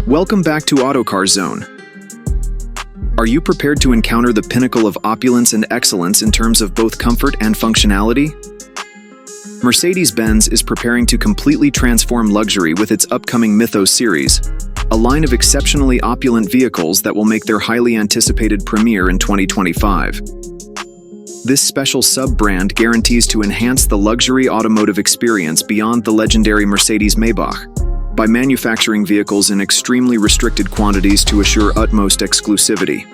Welcome back to Autocar Zone. Are you prepared to encounter the pinnacle of opulence and excellence in terms of both comfort and functionality? Mercedes-Benz is preparing to completely transform luxury with its upcoming Mythos Series, a line of exceptionally opulent vehicles that will make their highly anticipated premiere in 2025. This special sub-brand guarantees to enhance the luxury automotive experience beyond the legendary Mercedes-Maybach by manufacturing vehicles in extremely restricted quantities to assure utmost exclusivity.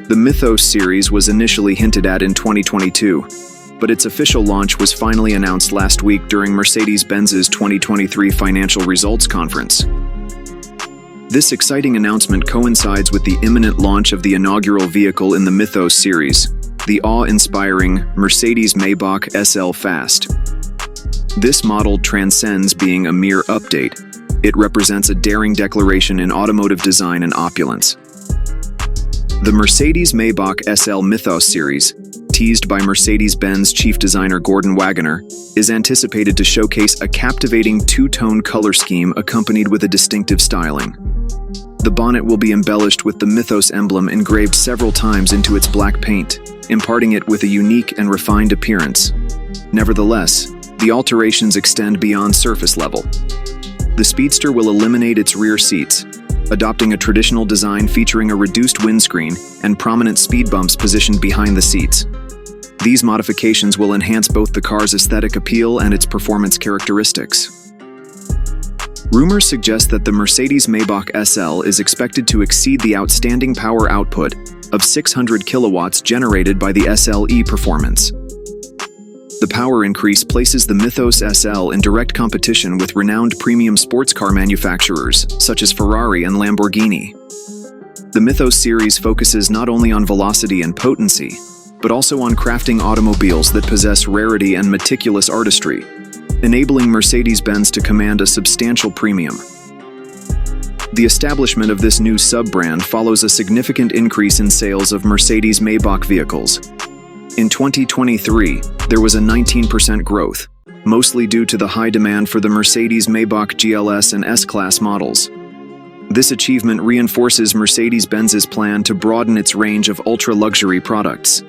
The Mythos series was initially hinted at in 2022, but its official launch was finally announced last week during Mercedes-Benz's 2023 financial results conference. This exciting announcement coincides with the imminent launch of the inaugural vehicle in the Mythos series, the awe-inspiring Mercedes-Maybach SL Fast. This model transcends being a mere update. It represents a daring declaration in automotive design and opulence. The Mercedes-Maybach SL Mythos series, teased by Mercedes-Benz chief designer Gordon Wagoner, is anticipated to showcase a captivating two-tone color scheme accompanied with a distinctive styling. The bonnet will be embellished with the Mythos emblem engraved several times into its black paint, imparting it with a unique and refined appearance. Nevertheless, the alterations extend beyond surface level. The Speedster will eliminate its rear seats, adopting a traditional design featuring a reduced windscreen and prominent speed bumps positioned behind the seats. These modifications will enhance both the car's aesthetic appeal and its performance characteristics. Rumors suggest that the Mercedes-Maybach SL is expected to exceed the outstanding power output of 600 kilowatts generated by the SLE performance. The power increase places the Mythos SL in direct competition with renowned premium sports car manufacturers such as Ferrari and Lamborghini. The Mythos series focuses not only on velocity and potency, but also on crafting automobiles that possess rarity and meticulous artistry, enabling Mercedes-Benz to command a substantial premium. The establishment of this new sub-brand follows a significant increase in sales of Mercedes-Maybach vehicles. In 2023, there was a 19% growth, mostly due to the high demand for the Mercedes-Maybach GLS and S-Class models. This achievement reinforces Mercedes-Benz's plan to broaden its range of ultra-luxury products.